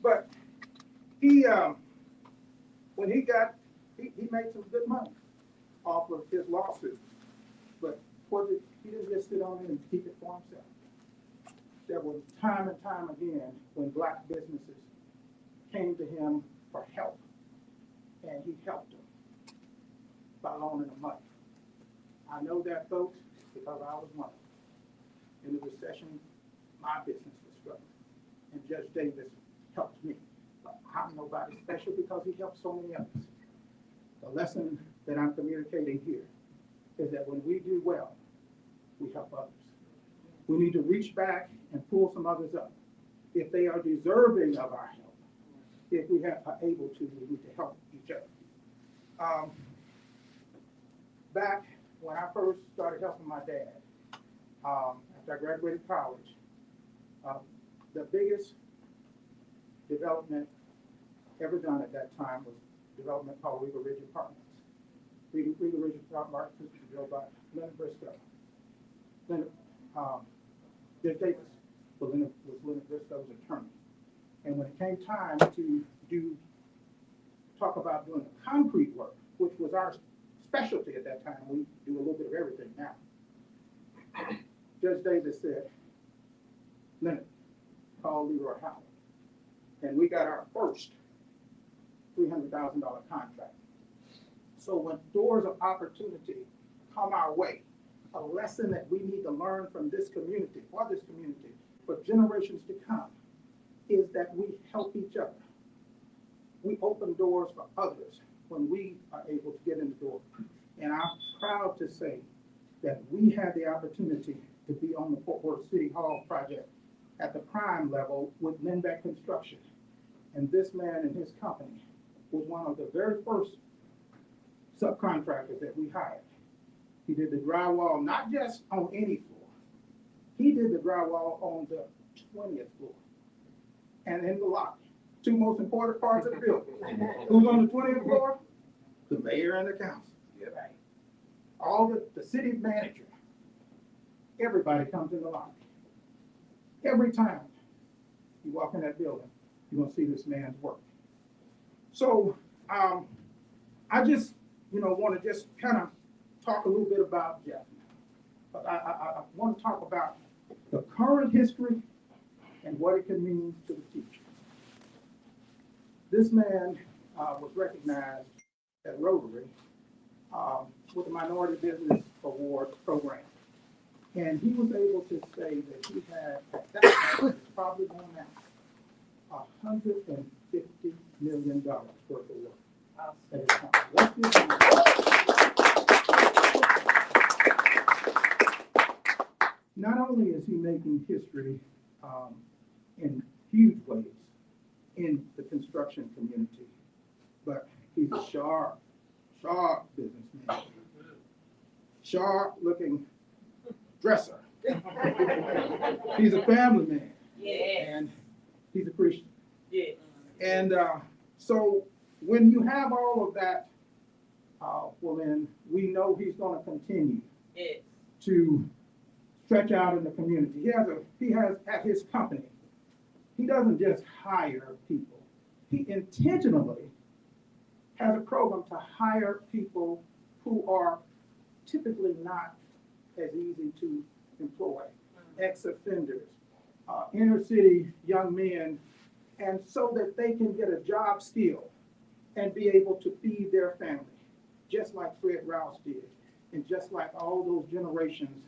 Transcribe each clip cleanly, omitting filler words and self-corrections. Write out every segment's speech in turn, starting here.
But he, when he got, he made some good money off of his lawsuit. But he didn't just sit on it and keep it for himself. There was time and time again when black businesses came to him for help, and he helped them by loaning them money. I know that, folks, because I was one of them. In the recession, my business was struggling, and Judge Davis helped me. But I'm nobody special because he helped so many others. The lesson that I'm communicating here is that when we do well, we help others. We need to reach back and pull some others up. If they are deserving of our help, if we are able to, we need to help each other. Back when I first started helping my dad, after I graduated college, the biggest development ever done at that time was development called Regal Ridge Apartments. Regal Ridge Apartments was built by Leonard Briscoe. Judge Davis was Leonard Briscoe's attorney. And when it came time to talk about doing the concrete work, which was our specialty at that time, we do a little bit of everything now. Judge Davis said, Leonard, call Leroy Howard. And we got our first $300,000 contract. So when doors of opportunity come our way, a lesson that we need to learn from this community, for generations to come, is that we help each other. We open doors for others when we are able to get in the door. And I'm proud to say that we had the opportunity to be on the Fort Worth City Hall project at the prime level with Lindbeck Construction. And this man and his company was one of the very first subcontractors that we hired. He did the drywall, not just on any floor. He did the drywall on the 20th floor and in the lobby. Two most important parts of the building. Who's on the 20th floor? The mayor and the council. Yep. Right. All the city manager. Everybody comes in the lobby. Every time you walk in that building, you're gonna see this man's work. So I just, want to just kind of talk a little bit about Jeff. But I want to talk about the current history and what it can mean to the future. This man was recognized at Rotary with the Minority Business Award program. And he was able to say that he had, at that time, it's probably going now, $150 million worth of work. At his time. What this mean? Not only is he making history in huge ways in the construction community, but he's a sharp businessman. Sharp looking dresser. He's a family man. Yeah. And he's a Christian. Yeah. And so when you have all of that, well then we know he's going to continue to stretch out in the community. He has at his company, he doesn't just hire people. He intentionally has a program to hire people who are typically not as easy to employ, ex-offenders, inner city young men, and so that they can get a job skill and be able to feed their family, just like Fred Rouse did, and just like all those generations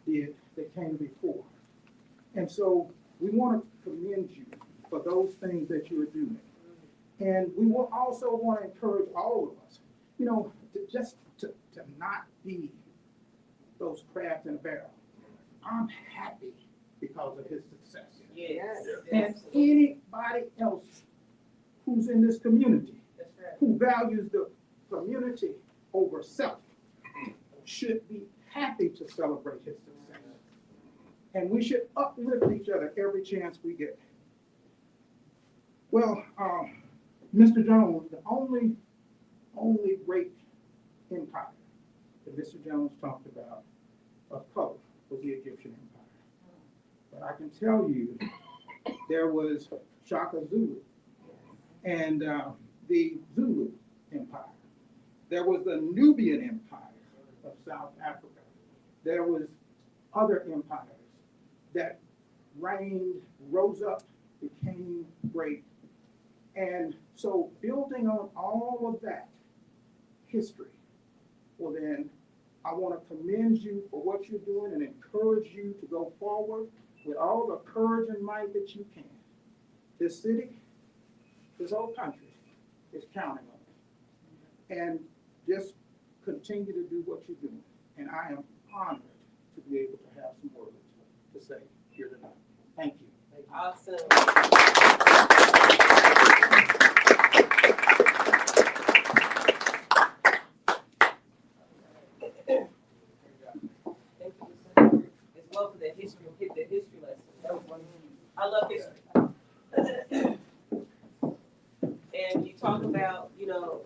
did that came before. And so we want to commend you for those things that you're doing. And we will also want to encourage all of us, to not be those crabs in a barrel. I'm happy because of his success. Yes. And anybody else who's in this community, That's right. who values the community over self, should be happy to celebrate his success. And we should uplift each other every chance we get. Well, Mr. Jones, the only great empire that Mr. Jones talked about of color was the Egyptian Empire. But I can tell you There was Shaka Zulu and the Zulu Empire. There was the Nubian Empire of South Africa. There was other empires that reigned, rose up, became great. And so building on all of that history, well then, I want to commend you for what you're doing and encourage you to go forward with all the courage and might that you can. This city, this whole country is counting on it. And just continue to do what you're doing. And I am honored to be able to have some words to say here tonight. Thank you. Awesome. Thank you as well for the history, hit the history lesson. That was wonderful. I love history. And you talk about, you know,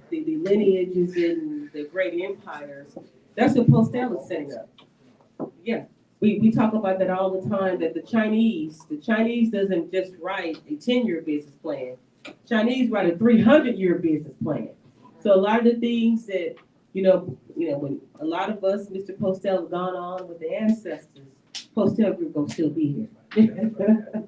the lineages and the great empires. That's what Postel is setting up. Yeah, we talk about that all the time, that the Chinese doesn't just write a 10-year business plan. Chinese write a 300-year business plan. So a lot of the things that, you know, when a lot of us, Mr. Postel, have gone on with the ancestors, Postel Group gonna still be here.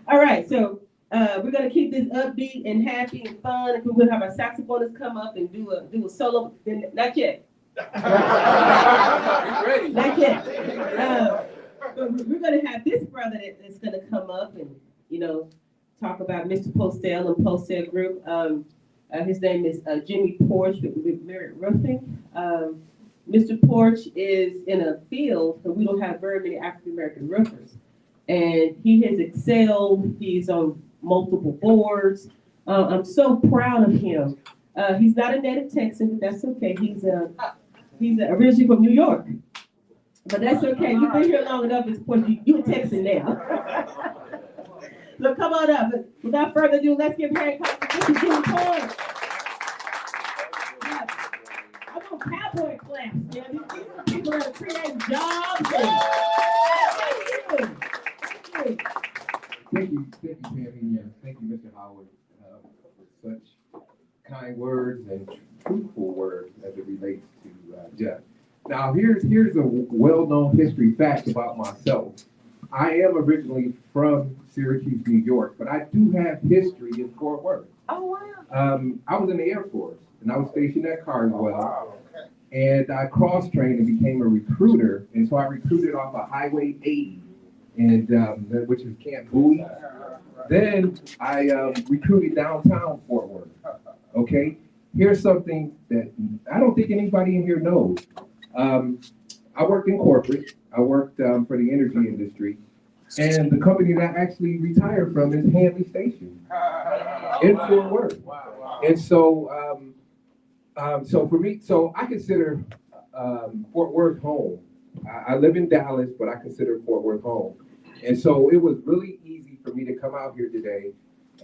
All right, so we're gonna keep this upbeat and happy and fun. If we're gonna have our saxophonists come up and do a solo, then not yet. Not yet. But we're gonna have this brother that's gonna come up and, you know, talk about Mr. Postel and Postel Group. His name is Jimmy Porch with Merit Roofing. Mr. Porch is in a field, but we don't have very many African American roofers. And he has excelled. He's on multiple boards. I'm so proud of him. He's not a native Texan, but that's okay. He's originally from New York, but that's okay. You've been here long enough. It's you're a Texan now. Look, come on up. But without further ado, let's give Harry Mr. Jimmy Porch. I want cowboy claps. Yeah, these are people that are creating jobs. Thank you, Tammy. Thank you, Mr. Howard, for such kind words and truthful words as it relates to Jeff. Now, here's a well-known history fact about myself. I am originally from Syracuse, New York, but I do have history in Fort Worth. Oh, wow. I was in the Air Force, and I was stationed at Carswell, and I cross-trained and became a recruiter, and so I recruited off of Highway 80, and which is Camp Bowie. Then I recruited downtown Fort Worth. Okay, here's something that I don't think anybody in here knows. I worked in corporate. I worked for the energy industry, and the company that I actually retired from is Hanley Station in Fort Worth. And so, so for me, so I consider Fort Worth home. I live in Dallas, but I consider Fort Worth home. And so it was really easy for me to come out here today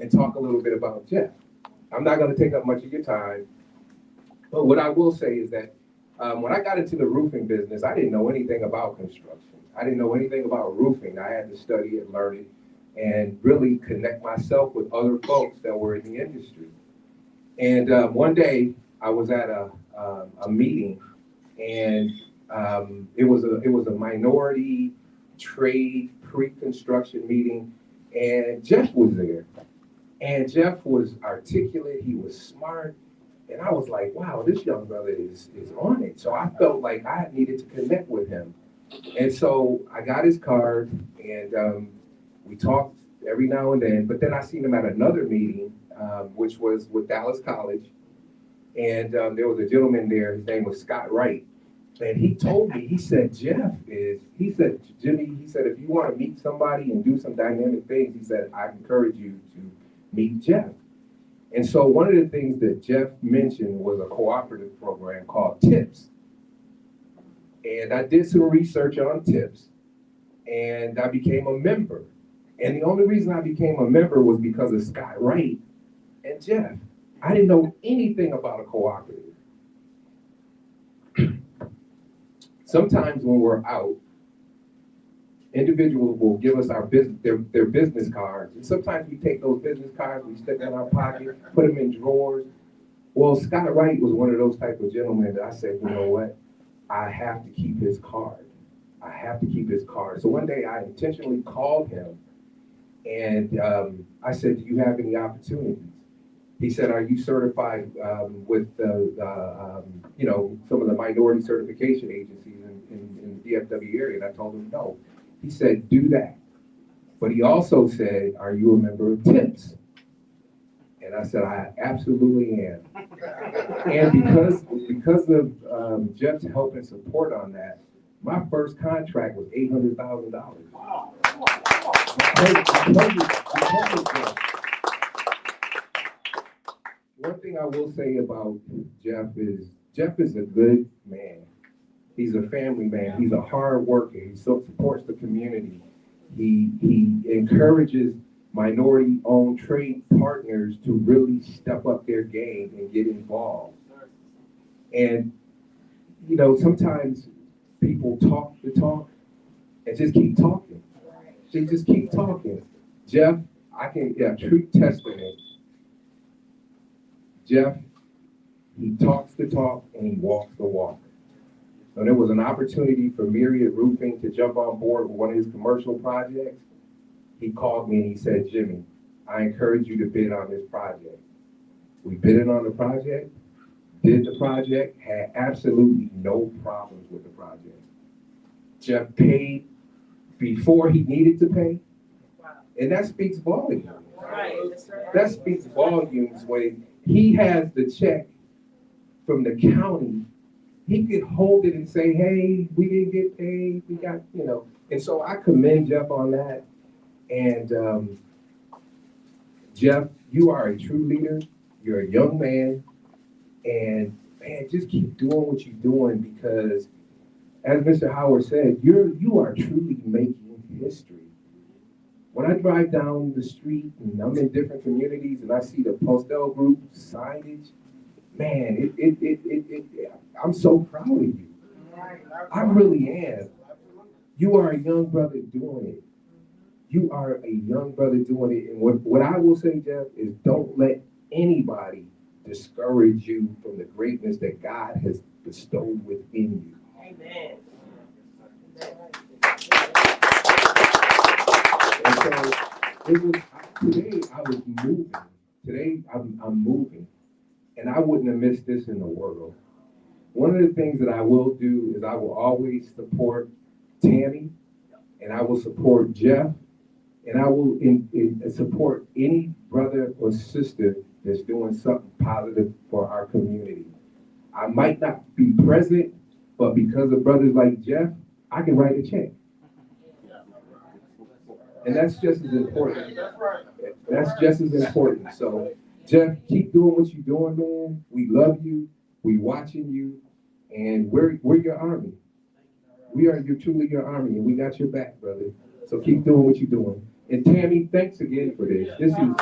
and talk a little bit about Jeff. I'm not going to take up much of your time, but what I will say is that when I got into the roofing business, I didn't know anything about construction. I didn't know anything about roofing. I had to study it, learn it, and really connect myself with other folks that were in the industry. And one day I was at a meeting, and it was a minority trade pre-construction meeting, and Jeff was there. And Jeff was articulate, he was smart, and I was like, wow, this young brother is on it. So I felt like I needed to connect with him. And so I got his card, and we talked every now and then, but then I seen him at another meeting, which was with Dallas College, and there was a gentleman there, his name was Scott Wright, and he told me, he said, Jimmy, he said, if you want to meet somebody and do some dynamic things, he said, I encourage you to meet Jeff. And so one of the things that Jeff mentioned was a cooperative program called TIPS. And I did some research on TIPS, and I became a member. And the only reason I became a member was because of Scott Wright and Jeff. I didn't know anything about a cooperative. Sometimes when we're out individuals will give us our business, their business cards. And sometimes we take those business cards, we stick them in our pocket, put them in drawers. Well, Scott Wright was one of those type of gentlemen that I said, you know what? I have to keep his card. I have to keep his card. So one day I intentionally called him and I said, do you have any opportunities? He said, are you certified with you know, some of the minority certification agencies in the DFW area? And I told him no. He said, do that. But he also said, are you a member of TIPS? And I said, I absolutely am. And because of Jeff's help and support on that, my first contract was $800,000. Wow. One thing I will say about Jeff is a good man. He's a family man. He's a hard worker. He supports the community. He encourages minority-owned trade partners to really step up their game and get involved. And, you know, sometimes people talk the talk and just keep talking. They just keep talking. Jeff, true testament. Jeff, he talks the talk and he walks the walk. So there was an opportunity for Myriad Roofing to jump on board with one of his commercial projects. He called me and he said, Jimmy, I encourage you to bid on this project. We bidded on the project, did the project, had absolutely no problems with the project. Jeff paid before he needed to pay, and that speaks volumes. Right. That speaks volumes when he has the check from the county. He could hold it and say, hey, we didn't get paid, we got, you know. And so I commend Jeff on that. And Jeff, you are a true leader. You're a young man. And man, just keep doing what you're doing because, as Mr. Howard said, you are truly making history. When I drive down the street and I'm in different communities and I see the Postel Group signage, man, I'm so proud of you. I really am. You are a young brother doing it. You are a young brother doing it. And what I will say, Jeff, is don't let anybody discourage you from the greatness that God has bestowed within you. Amen. And so today I was moving. Today I'm moving. And I wouldn't have missed this in the world. One of the things that I will do is I will always support Tammy, and I will support Jeff, and I will support any brother or sister that's doing something positive for our community. I might not be present, but because of brothers like Jeff, I can write a check. And that's just as important. That's just as important. So, Jeff, keep doing what you're doing, man. We love you. We watching you. And we're your army. You're truly your army, and we got your back, brother. So keep doing what you're doing. And Tammy, thanks again for this. This is,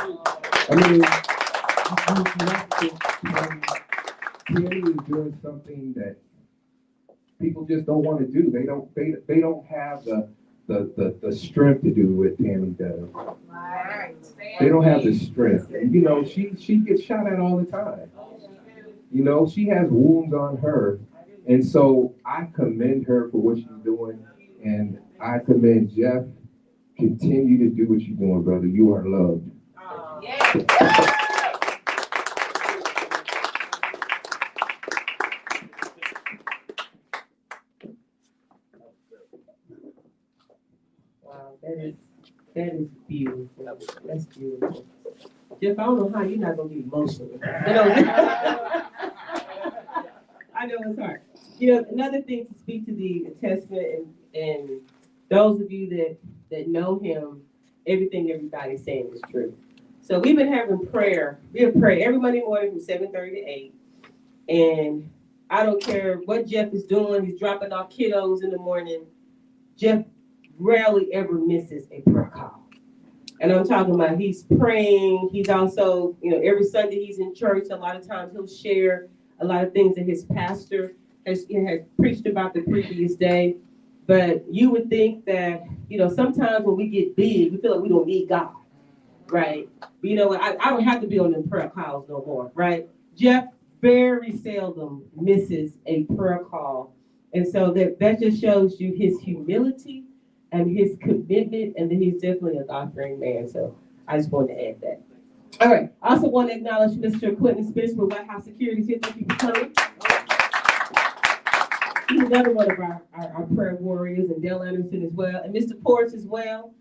Tammy is doing something that people just don't want to do. They don't have the strength to do what Tammy does. They don't have the strength. And you know, she gets shot at all the time. You know, she has wounds on her. And so I commend her for what she's doing. And I commend Jeff. Continue to do what you're doing, brother. You are loved. Wow, that is beautiful. That's beautiful. Jeff, I don't know how you're not gonna get emotional. You know, I know it's hard. You know, another thing to speak to the attestment and those of you that know him, everything everybody's saying is true. So we've been having prayer. We have prayer every Monday morning from 7:30 to 8. And I don't care what Jeff is doing. He's dropping off kiddos in the morning. Jeff rarely ever misses a prayer call. And I'm talking about he's praying. He's also, you know, every Sunday he's in church. A lot of times he'll share a lot of things that his pastor has preached about the previous day. But you would think that, sometimes when we get big, we feel like we don't need God, right? But you know what? I don't have to be on them prayer calls no more, right? Jeff very seldom misses a prayer call. And so that just shows you his humility and his commitment, and that he's definitely a God-fearing man. So I just wanted to add that. All right. I also want to acknowledge Mr. Quentin Spence with White House Security here. Thank you for coming. He's another one of our prayer warriors, and Dale Anderson as well, and Mr. Ports as well.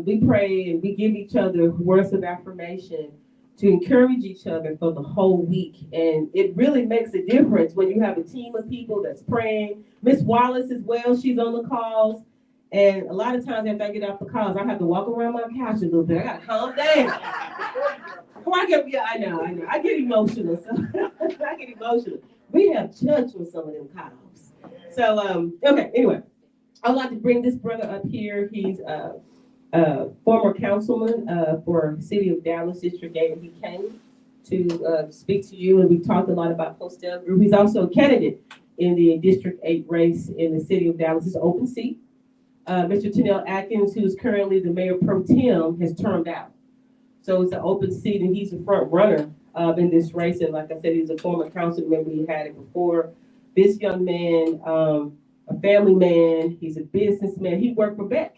We pray and we give each other words of affirmation to encourage each other for the whole week. And it really makes a difference when you have a team of people that's praying. Miss Wallace as well, she's on the calls. And a lot of times after I get off the calls, I have to walk around my couch a little bit. I gotta calm down. Before I get, yeah, I know. I get emotional. So I get emotional. We have church with some of them calls. So, okay, anyway, I'd like to bring this brother up here. He's former councilman for City of Dallas District 8, and he came to speak to you, and we've talked a lot about Postel Group. He's also a candidate in the District 8 race in the City of Dallas. It's an open seat. Mr. Tennell Atkins, who's currently the mayor pro tem, has turned out. So it's an open seat, and he's the front runner in this race. And like I said, he's a former council member. He had it before. This young man, a family man, he's a businessman. He worked for Beck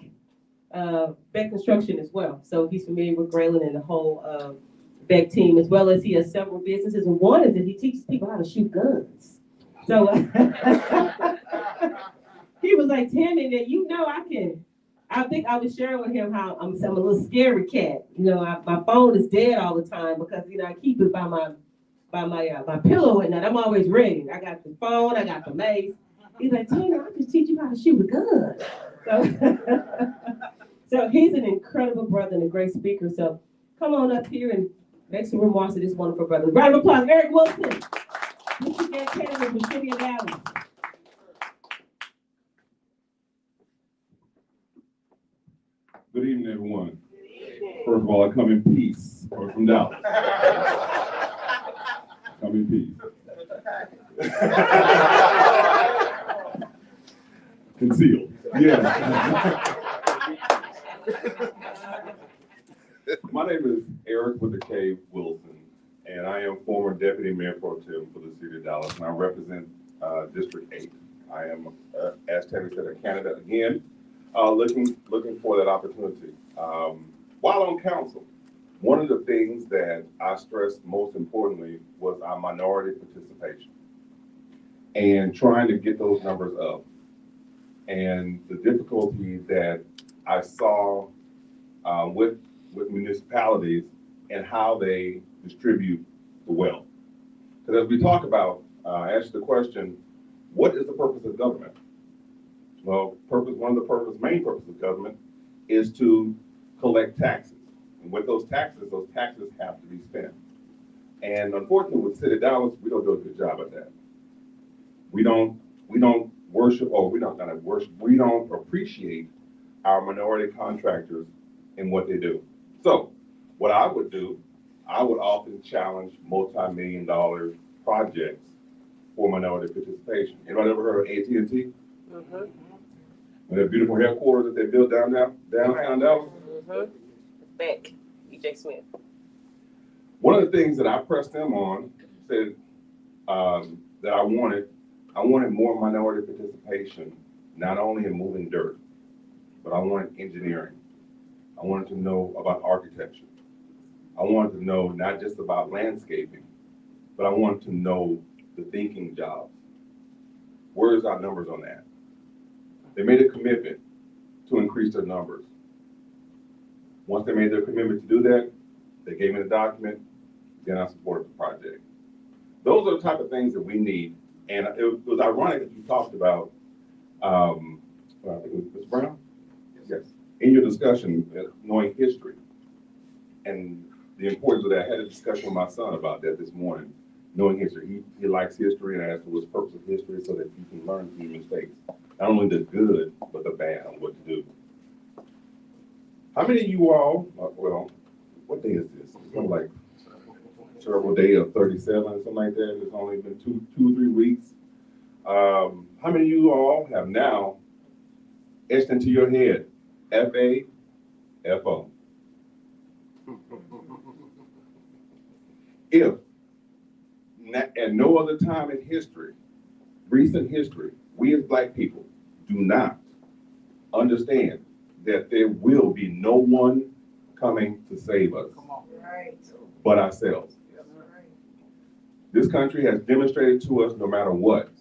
Construction as well. So he's familiar with Graylin and the whole Beck team, as well as he has several businesses. And one is that he teaches people how to shoot guns. So he was like, Tammy, I think I was sharing with him how I'm a little scary cat. My phone is dead all the time because, I keep it by my pillow at night. I'm always ready. I got the phone, I got the mace. He's like, Tina, I just teach you how to shoot a gun. So he's an incredible brother and a great speaker. So come on up here and make some remarks to this wonderful brother. Round of applause, Eric Wilson. Michigan candidate for City of Dallas. Good evening, everyone. First of all, I come in peace. I'm from Dallas. Come in peace. Concealed. Yeah. My name is Eric with the K. Wilson, and I am former Deputy Mayor Pro Tem for the City of Dallas, and I represent District 8. I am, as Tammy said, a candidate again. Looking for that opportunity. While on council, one of the things that I stressed most importantly was our minority participation and trying to get those numbers up. And the difficulty that I saw with municipalities and how they distribute the wealth. Because as we talk about, ask the question, what is the purpose of government? Well, one of the main purposes of government is to collect taxes. And with those taxes have to be spent. And unfortunately, with the City of Dallas, we don't do a good job at that. We don't worship, or we don't appreciate our minority contractors and what they do. So what I would do, I would often challenge multi-million-dollar projects for minority participation. Anybody ever heard of AT&T? Mm-hmm. And that beautiful headquarters that they built downtown Dallas? Mm-hmm. Beck, E.J. Smith. One of the things that I pressed them on, said that I wanted more minority participation, not only in moving dirt, but I wanted engineering. I wanted to know about architecture. I wanted to know not just about landscaping, but I wanted to know the thinking jobs. Where's our numbers on that? They made a commitment to increase their numbers. Once they made their commitment to do that, they gave me the document, then I supported the project. Those are the type of things that we need. And it was ironic that you talked about, I think it was Ms. Brown? Yes. In your discussion, knowing history and the importance of that. I had a discussion with my son about that this morning, knowing history. He likes history, and I asked him what's the purpose of history, so that you can learn from your mistakes. Not only the good, but the bad on what to do. How many of you all, well, what day is this? It's kind of like terrible day of 37, something like that. It's only been two or 3 weeks. How many of you all have now etched into your head, FAFO. If at no other time in history, recent history, we as Black people do not understand that there will be no one coming to save us but ourselves. This country has demonstrated to us no matter what,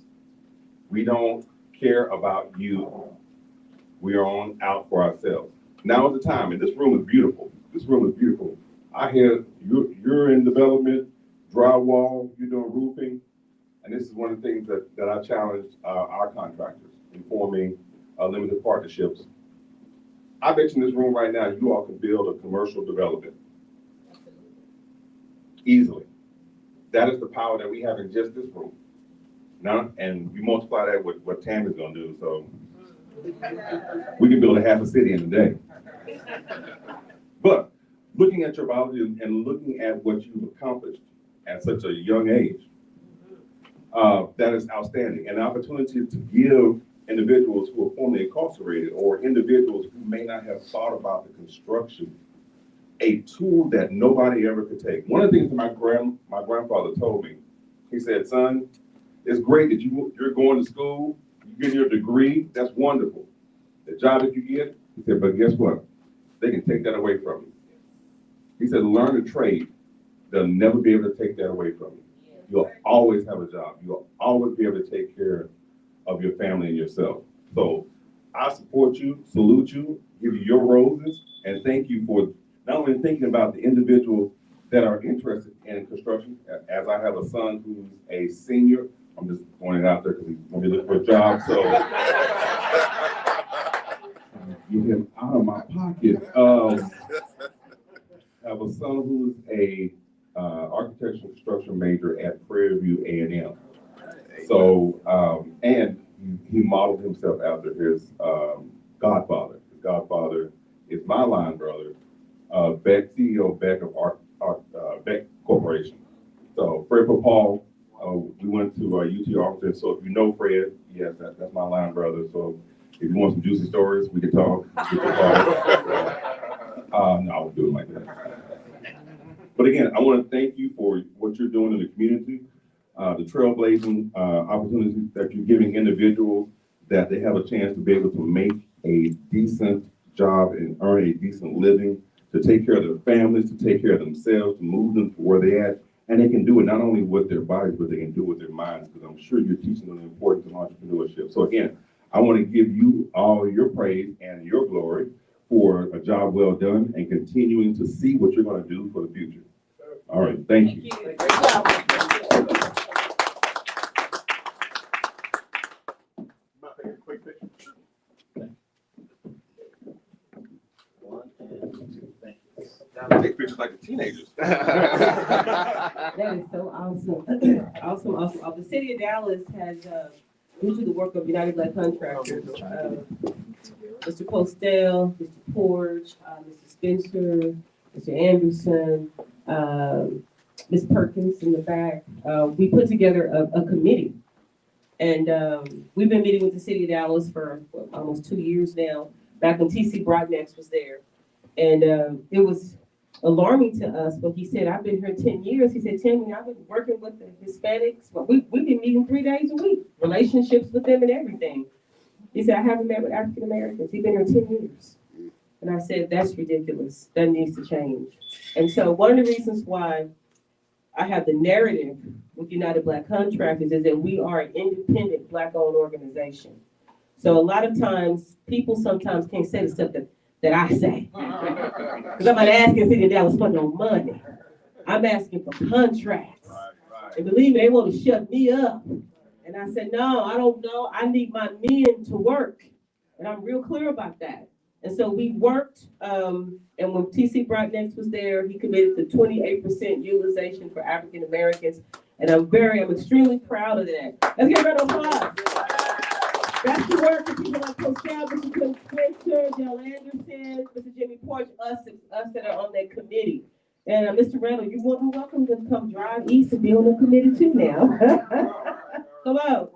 we don't care about you. We are on out for ourselves. Now is the time, and this room is beautiful. This room is beautiful. I hear you're in development, drywall, you're doing roofing, and this is one of the things that I challenged our contractors in forming limited partnerships. I bet you in this room right now, you all can build a commercial development easily. That is the power that we have in just this room. Now, and you multiply that with what Tammy's gonna do, so we can build a half a city in a day. But looking at your biology and looking at what you've accomplished at such a young age, that is outstanding. And the opportunity to give individuals who are formerly incarcerated or individuals who may not have thought about the construction a tool that nobody ever could take. One of the things that my grandfather told me, he said, son, it's great that you're going to school, you get your degree, that's wonderful. The job that you get, he said, but guess what? They can take that away from you. He said, learn a trade. They'll never be able to take that away from you. You'll always have a job. You'll always be able to take care of your family and yourself. So I support you, salute you, give you your roses, and thank you for not only thinking about the individuals that are interested in construction, as I have a son who's a senior. I'm just pointing it out there because he's going to be looking for a job, so get him out of my pocket. I have a son who's a architectural construction major at Prairie View A&M. So, and he modeled himself after his godfather. His godfather is my line brother, Beck, CEO Beck of Beck Corporation. So Fred Paul, we went to UT Austin. So if you know Fred, yes, that's my line brother. So if you want some juicy stories, we can talk. No, I won't do it like that. But again, I want to thank you for what you're doing in the community, the trailblazing opportunities that you're giving individuals, that they have a chance to be able to make a decent job and earn a decent living, to take care of their families, to take care of themselves, to move them to where they're at. And they can do it not only with their bodies, but they can do it with their minds, because I'm sure you're teaching them the importance of entrepreneurship. So again, I want to give you all your praise and your glory for a job well done and continuing to see what you're going to do for the future. All right, thank you. Take pictures like the teenagers. That is so awesome. Awesome. The city of Dallas has, due to the work of United Black Contractors, Mr. Postel, Mr. Porch, Mr. Spencer, Mr. Anderson, Ms. Perkins in the back, we put together a committee. And we've been meeting with the city of Dallas for almost 2 years now, back when T.C. Broadnax was there. And it was alarming to us when he said, I've been here 10 years. He said, Tammy, I've been working with the Hispanics. Well, we've been meeting 3 days a week, relationships with them and everything. He said, I haven't met with African Americans. He's been here 10 years. And I said, that's ridiculous. That needs to change. And so one of the reasons why I have the narrative with United Black Contractors is that we are an independent Black-owned organization. So a lot of times, people sometimes can't say the stuff that I say. Because I'm not asking City of Dallas for no money. I'm asking for contracts. Right. And believe me, they want to shut me up. And I said, no, I don't know. I need my men to work. And I'm real clear about that. And so we worked, and when T.C. Broadnax was there, he committed to 28% utilization for African Americans. And I'm extremely proud of that. Let's give a round of applause. That's the work of people like Postel, Mr. Clint Spencer, Dale Anderson, Mr. Jimmy Porch, us that are on that committee. And Mr. Randall, you're more than welcome to come drive east and be on the committee too now. Come on.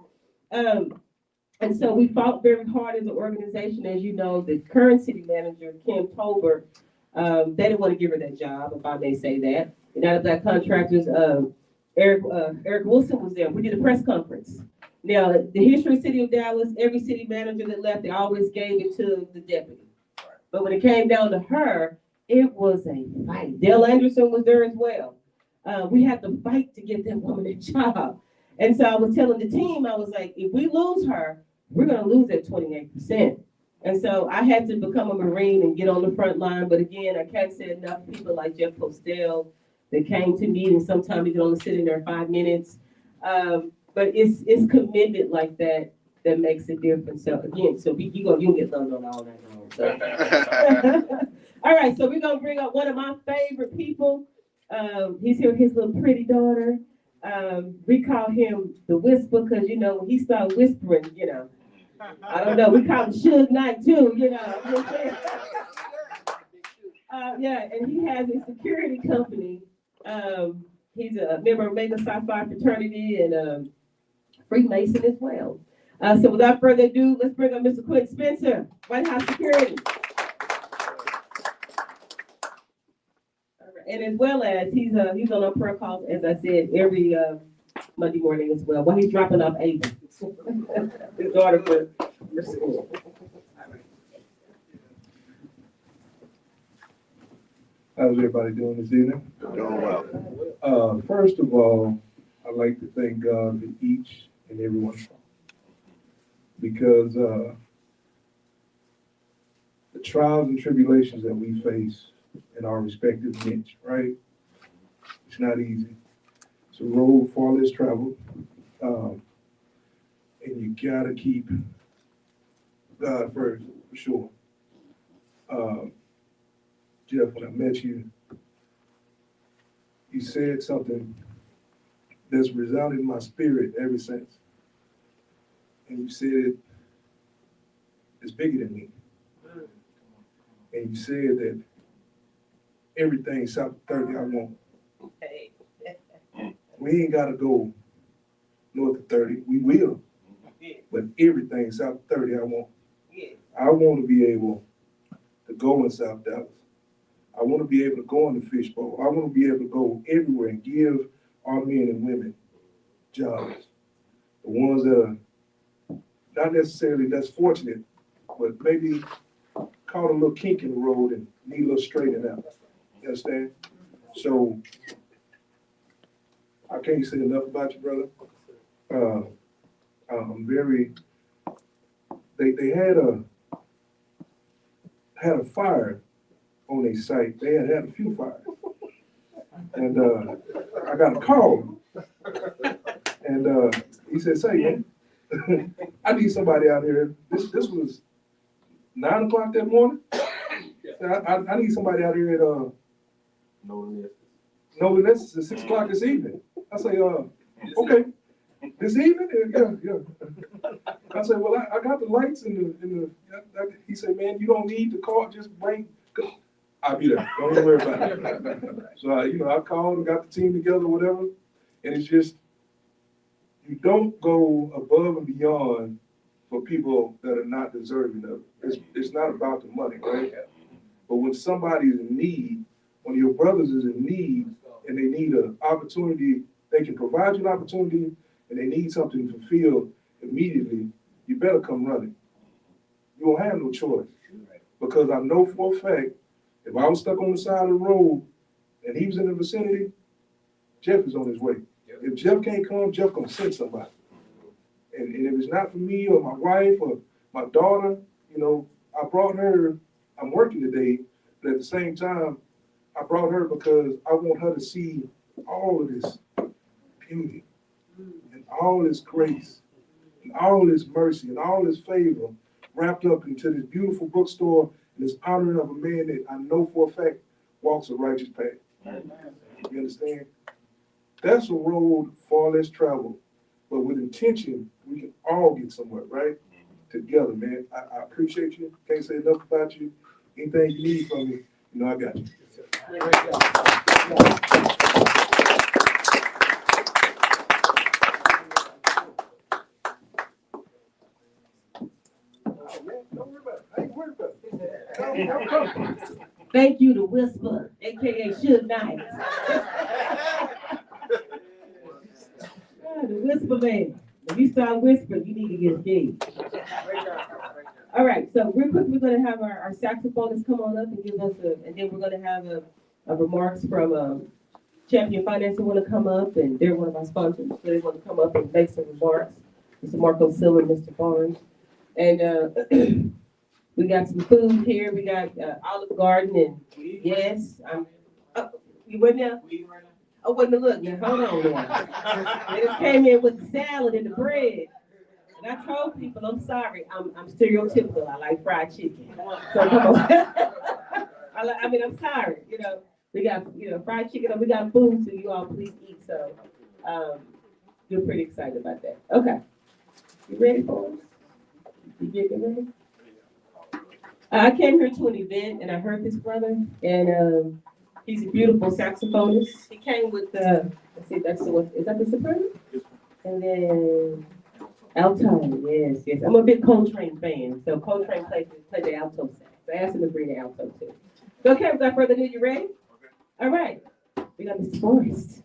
And so we fought very hard as an organization. As you know, the current city manager, Kim Tolbert, they didn't want to give her that job, if I may say that. And out of that contractors, Eric Wilson was there. We did a press conference. Now, the history of the city of Dallas, every city manager that left, they always gave it to the deputy. But when it came down to her, it was a fight. Dale Anderson was there as well. We had to fight to get that woman a job. And so I was telling the team, I was like, if we lose her, we're going to lose that 28%. And so I had to become a Marine and get on the front line. But again, I can't say enough people like Jeff Postel that came to me, and sometimes you can only sit in there 5 minutes. But it's commitment like that that makes a difference. So again, so you'll get loved on all night long. So. All right, so we're gonna bring up one of my favorite people. He's here with his little pretty daughter. We call him the Whisper because you know when he started whispering, you know, I don't know. We call him Suge Knight too, you know. Yeah, and he has a security company. He's a member of Omega Psi Phi fraternity and Freemason as well. So without further ado, let's bring up Mr. Quentin Spencer, White House Security. And as well as he's on our prayer calls, as I said, every Monday morning as well. While he's dropping off Ava, his daughter for school. How's everybody doing this evening? Doing well. First of all, I'd like to thank God for each and every one, because the trials and tribulations that we face in our respective niche, right? It's not easy. It's a road far less traveled, and you gotta keep God first, for sure. Jeff, when I met you, you said something that's resounded in my spirit ever since. And you said it's bigger than me. And you said that everything south of 30 I want. We ain't gotta go north of 30. We will. But everything south of 30 I want. I want to be able to go in South Dallas. I want to be able to go in the fishbowl. I want to be able to go everywhere and give our men and women jobs. The ones that are not necessarily that's fortunate, but maybe caught a little kink in the road and need a little straightening out. You understand? So I can't say enough about you, brother. I'm very. They had a fire on their site. They had a few fires. And I got a call. And he said, say, man, I need somebody out here. This was 9 o'clock that morning. I need somebody out here at No, that's at 6 o'clock this evening. I say, okay. This evening? Yeah. I said, well, I got the lights in the he said, man, you don't need the car, just bring. I'll be there. Don't even worry about it. So, I called and got the team together, whatever. And it's just, you don't go above and beyond for people that are not deserving of it. It's not about the money, right? But when somebody is in need, when your brothers is in need and they need an opportunity, they can provide you an opportunity and they need something fulfilled immediately, you better come running. You don't have no choice. Because I know for a fact, if I was stuck on the side of the road and he was in the vicinity, Jeff is on his way. If Jeff can't come, Jeff gonna send somebody. And if it's not for me or my wife or my daughter, I brought her, I'm working today, but at the same time, I brought her because I want her to see all of this beauty and all this grace and all this mercy and all this favor wrapped up into this beautiful bookstore and this honoring of a man that I know for a fact walks a righteous path. You understand? That's a road far less traveled, but with intention, we can all get somewhere, right? Together, man. I appreciate you. Can't say enough about you. Anything you need from me, I got you. Thank you to Whisper, AKA Suge Knight. The Whisper man. If you start whispering, you need to get engaged. All right, so real quick, we're gonna have our saxophonists come on up and give us and then we're gonna have a remarks from Champion Finance. They wanna come up, and they're one of our sponsors, so they wanna come up and make some remarks. Mr. Marco Silver, Mr. Barnes, and we got some food here. We got Olive Garden, and yes, you went now? Oh, wait a look, now hold on now. They just came in with the salad and the bread. And I told people, I'm sorry, I'm stereotypical. I like fried chicken. So come on. I'm sorry. We got fried chicken, and we got food, so you all please eat. So we're pretty excited about that. Okay. You ready for us? You getting ready? I came here to an event and I heard this brother, and he's a beautiful saxophonist. He came with let's see, is that the soprano? And then alto, yes. I'm a big Coltrane fan, so Coltrane played the alto sax. I asked him to bring the alto too. So, okay, without further ado, you ready? Okay. All right, we got Mr. Forrest.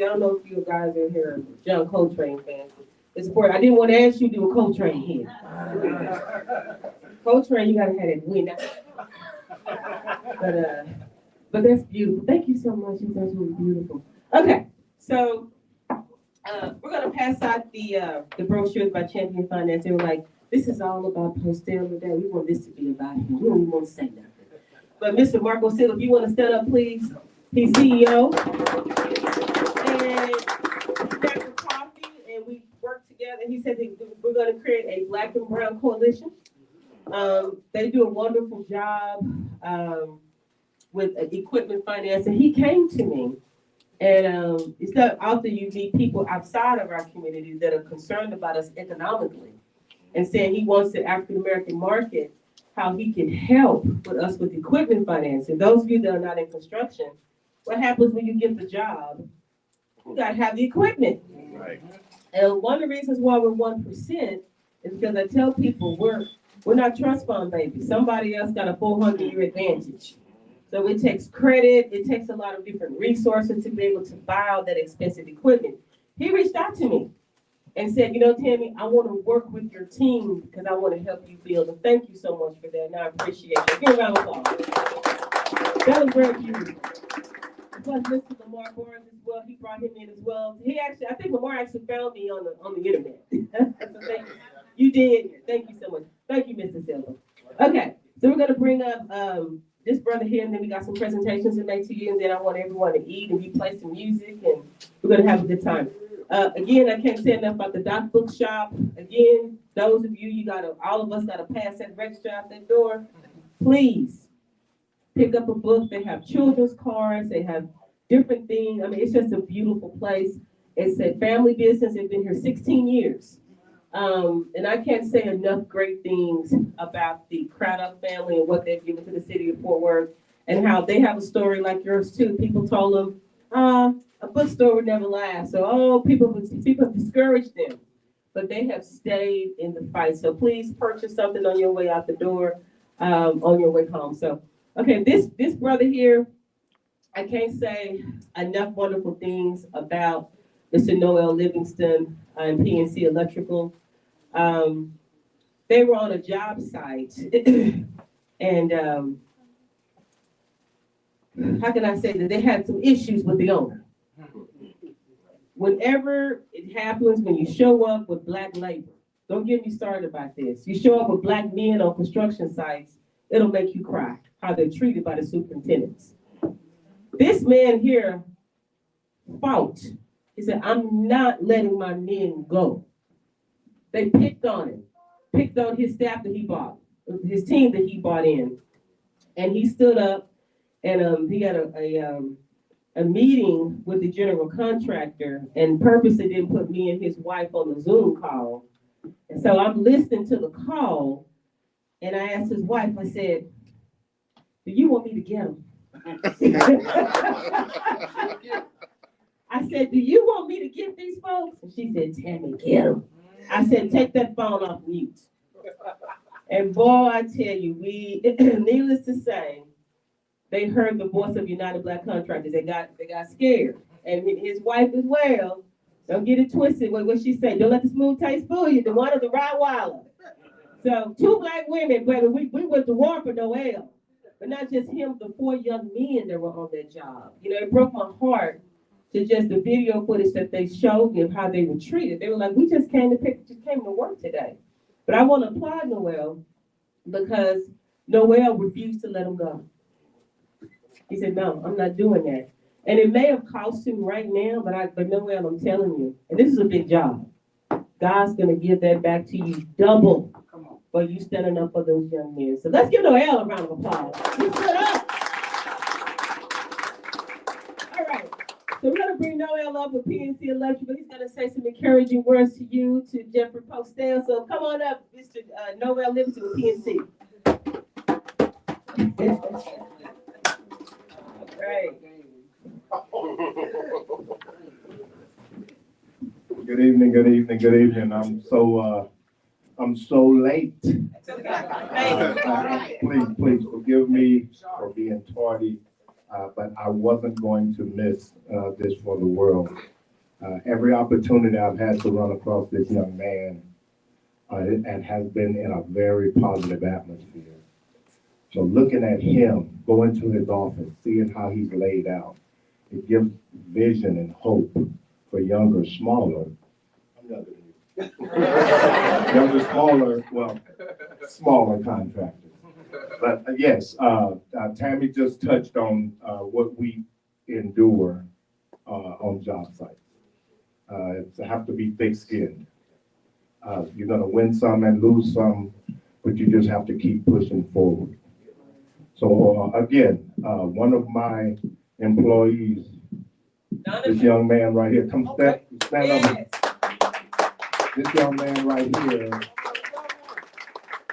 I don't know if you guys are here, John Coltrane fans. It's important. I didn't want to ask you to do a Coltrane here. Coltrane, you gotta have that win. But that's beautiful. Thank you so much. That's really beautiful. Okay, so we're gonna pass out the brochures by Champion Finance. They were like, this is all about Postel today. We want this to be about him. We don't even want to say nothing. But Mr. Marco Silva, if you want to stand up, please. He's CEO. And we got some coffee and we work together. He said we're going to create a Black and Brown coalition. They do a wonderful job with equipment finance. And he came to me. And it's not often you meet people outside of our community that are concerned about us economically and saying he wants the African American market, how he can help with us with equipment financing. Those of you that are not in construction, what happens when you get the job? You gotta have the equipment. Right. And one of the reasons why we're 1% is because I tell people we're not trust fund babies. Somebody else got a 400-year advantage. So it takes credit, it takes a lot of different resources to be able to buy all that expensive equipment. He reached out to me and said, you know, Tammy, I want to work with your team because I want to help you build. And thank you so much for that. And I appreciate it. Give a round of applause. That was very cute. Plus, Mr. Lamar Barnes as well. He brought him in as well. I think Lamar actually found me on the internet. So thank you. You did. Thank you so much. Thank you, Mr. Silva. Okay, so we're going to bring up this brother here, and then we got some presentations to make to you, and then I want everyone to eat, and we play some music, and we're going to have a good time. Again, I can't say enough about the Doc Bookshop. Again, those of you, all of us gotta pass that register out that door. Please pick up a book. They have children's cards. They have different things. I mean, it's just a beautiful place. It's a family business. They've been here 16 years. And I can't say enough great things about the Craddock family and what they've given to the city of Fort Worth and how they have a story like yours too. People told them, a bookstore would never last. So, people discouraged them, but they have stayed in the fight. So please purchase something on your way out the door, on your way home. So, okay, this brother here, I can't say enough wonderful things about Mr. Noel Livingston and PNC Electrical. They were on a job site and how can I say that they had some issues with the owner. Whenever it happens, when you show up with Black labor, don't get me started about this. You show up with Black men on construction sites, it'll make you cry how they're treated by the superintendents. This man here fought. He said, I'm not letting my men go. They picked on him, picked on his staff that he bought, his team that he bought in. And he stood up and he had a meeting with the general contractor and purposely didn't put me and his wife on the Zoom call. And so I'm listening to the call and I asked his wife, I said, do you want me to get him? I said, do you want me to get these folks? And she said, Tammy, get them. I said, take that phone off mute. And boy, I tell you, needless to say, they heard the voice of United Black Contractors. They got scared. And his wife as well. Don't get it twisted. What she say? Don't let the smooth taste fool you. The one of the Rottweiler. So 2 Black women, baby, we went to war for Noel. But not just him, the 4 young men that were on that job. You know, it broke my heart to just the video footage that they showed me of how they were treated. They were like, we just came to work today. But I want to applaud Noel because Noel refused to let him go. He said, no, I'm not doing that. And it may have cost him right now, but Noel, I'm telling you, and this is a big job. God's going to give that back to you double for you standing up for those young men. So let's give Noel a round of applause. He stood up. All right. So we're going to bring Noel up with PNC Electrical. He's going to say some encouraging words to you, to Jeffrey Postel. So come on up, Mr. Noel Livingston with PNC. Right. Good evening, good evening, good evening. I'm so late. Please forgive me for being tardy, but I wasn't going to miss this for the world. Every opportunity I've had to run across this young man, it has been in a very positive atmosphere. So looking at him, going to his office, seeing how he's laid out, it gives vision and hope for younger, smaller, I'm younger than you. Younger, smaller contractors. But yes, Tammy just touched on what we endure on job sites. It's have to be thick-skinned. You're gonna win some and lose some, but you just have to keep pushing forward. So again, one of my employees, this young man right here, come stand up. This young man right here,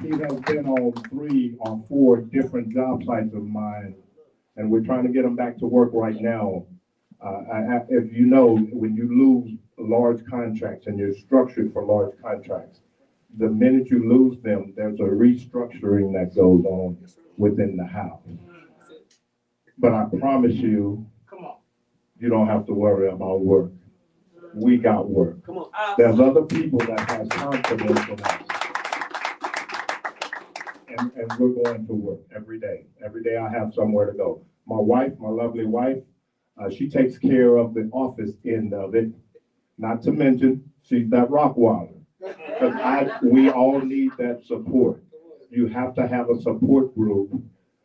he has been on 3 or 4 different job sites of mine, and we're trying to get him back to work right now. If you know, when you lose large contracts and you're structured for large contracts, the minute you lose them, there's a restructuring that goes on within the house. But I promise you, you don't have to worry about work. We got work. There's other people that have confidence in us. And we're going to work every day. Every day I have somewhere to go. My wife, my lovely wife, she takes care of the office end of it. Not to mention, she's that Rockwaller. Because we all need that support. You have to have a support group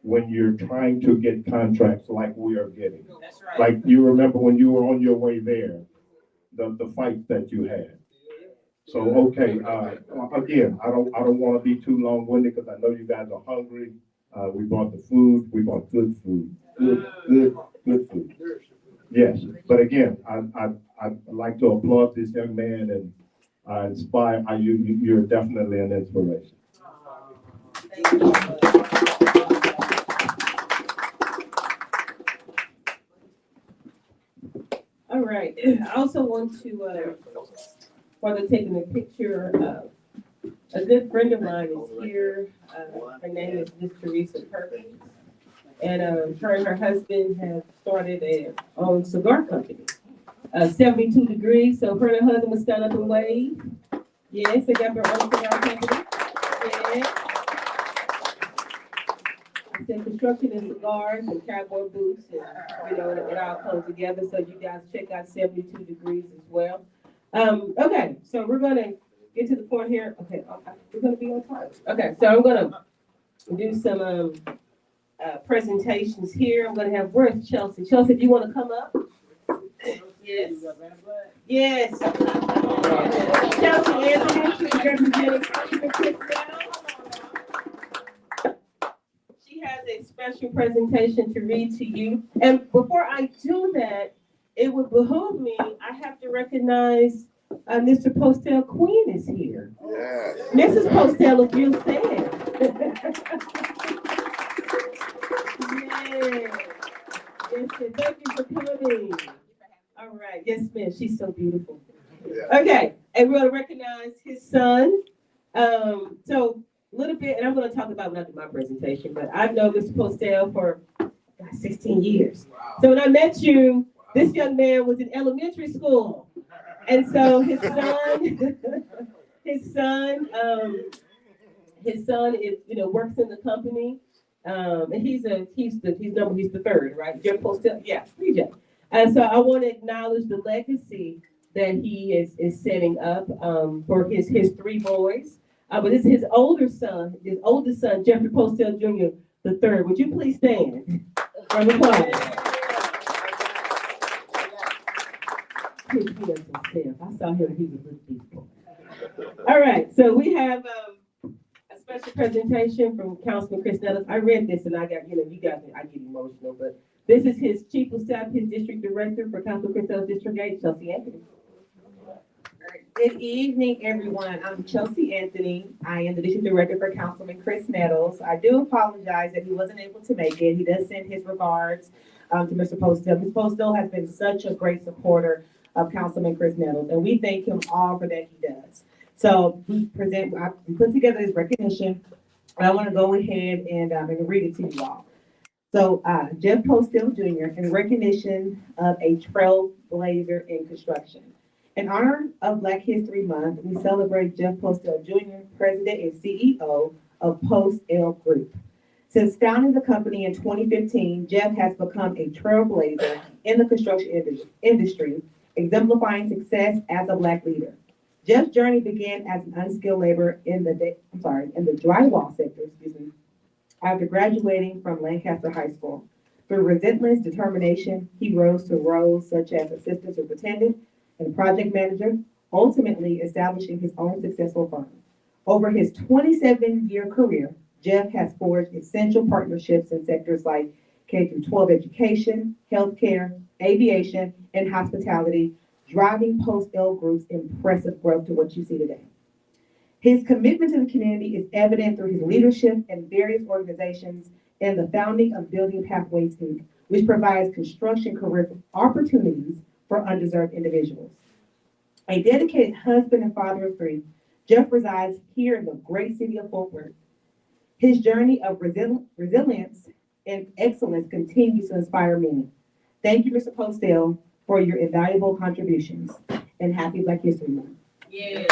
when you're trying to get contracts like we are getting. That's right. Like you remember when you were on your way there, the fight that you had. So okay, again, I don't want to be too long-winded because I know you guys are hungry. We bought the food. We bought good food. Good food. Yes, but again, I'd like to applaud this young man and inspire. You're definitely an inspiration. Thank you. All right. I also want to, while they're taking a picture, a good friend of mine is here. Her name is Miss Teresa Perkins. And her and her husband have started a own cigar company. 72 degrees, so her and her husband will stand up and wave. Yes, they got their own cigar company. Yeah. I said construction and cigars and cowboy boots, and it all comes together. So you guys check out 72 degrees as well. Okay, so we're gonna get to the point here. Okay, we're gonna be on time. Okay, so I'm gonna do some presentations here. I'm gonna have, where's Chelsea? Chelsea, do you want to come up? Yes. Yes. Chelsea Anthony, she's representing Councilman Chris Bell. She has a special presentation to read to you. And before I do that, it would behoove me, I have to recognize Mr. Postel Queen is here. Yes. Mrs. Postel, if you'll stand. Yes, thank you for coming. All right, yes, ma'am, she's so beautiful. Yeah. Okay, and we're gonna recognize his son. So a little bit, and I'm gonna talk about not my presentation, but I've known Mr. Postel for 16 years. Wow. So when I met you, this young man was in elementary school. And so his son is, works in the company. And he's the third, right? Jim Postel, yeah, PJ. And so I want to acknowledge the legacy that he is setting up for his 3 boys. But this is his oldest son, Jeffrey Postel Jr. the third. Would you please stand? Round of applause. He does himself. I saw him, he was with people. All right, so we have a special presentation from Councilman Chris Nettles. I read this and I got, you guys, I get emotional, but this is his chief of staff, his district director for Councilman Chris Nettles, District 8, Chelsea Anthony. Good evening, everyone. I'm Chelsea Anthony. I am the district director for Councilman Chris Nettles. I do apologize that he wasn't able to make it. He does send his regards to Mr. Postel. Mr. Postel has been such a great supporter of Councilman Chris Nettles, and we thank him all for that he does. So I put together this recognition, and I want to go ahead and read it to you all. So Jeff Postel Jr., in recognition of a trailblazer in construction. In honor of Black History Month, we celebrate Jeff Postel Jr., President and CEO of Postel Group. Since founding the company in 2015, Jeff has become a trailblazer in the construction industry, exemplifying success as a Black leader. Jeff's journey began as an unskilled laborer in the drywall sector, after graduating from Lancaster High School. Through relentless determination, he rose to roles such as assistant superintendent and project manager, ultimately establishing his own successful firm. Over his 27-year career, Jeff has forged essential partnerships in sectors like K-12 education, healthcare, aviation, and hospitality, driving Postel Group's impressive growth to what you see today. His commitment to the community is evident through his leadership in various organizations and the founding of Building Pathways Inc., which provides construction career opportunities for undeserved individuals. A dedicated husband and father of three, Jeff resides here in the great city of Fort Worth. His journey of resilience and excellence continues to inspire many. Thank you, Mr. Postel, for your invaluable contributions, and happy Black History Month. Yes.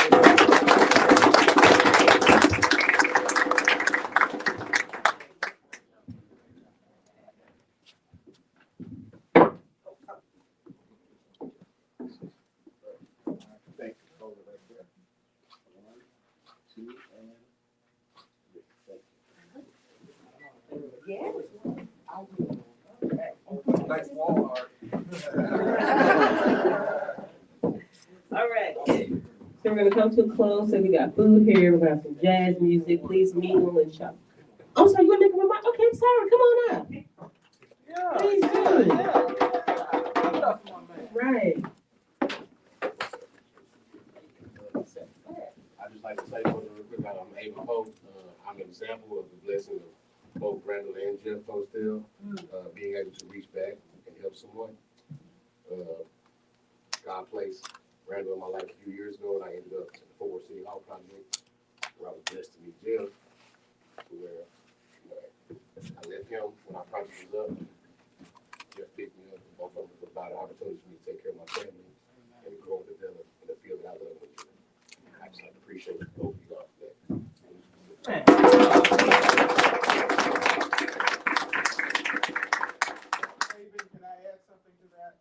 Nice wall art. All right. So we're gonna come to a close. So we got food here. We're gonna have some jazz music. Please mingle and shop. Oh, sorry, you want to make a remark? Okay, I'm sorry. Come on up. Yeah. Please do. Right. I just like to say for the record, I'm Ava Pope. I'm an example of the blessing of both Randall and Jeff Postel, being able to reach back and help someone. God placed Randall in my life a few years ago, and I ended up in the Fort Worth City Hall project, where I was blessed to meet Jeff, where I left him when our project was up. Jeff picked me up, and both of them provided opportunities for me to take care of my family and to grow and develop in the field that I love. I just like to appreciate both of you guys for that. Avon, can I add something to that?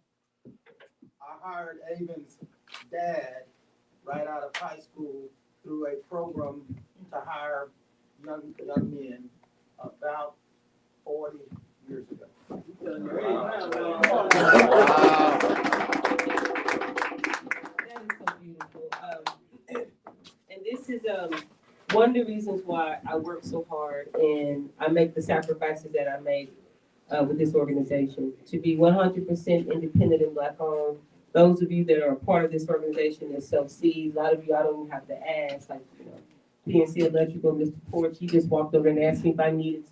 I hired Avon's dad right out of high school through a program to hire young men about 40 years ago. Wow. That is so beautiful. And this is one of the reasons why I work so hard and I make the sacrifices that I make with this organization to be 100% independent and Black owned. Those of you that are a part of this organization that self-seed, a lot of you I don't even have to ask, like, you know, PNC Electrical, Mr. Porch, he just walked over and asked me if I needed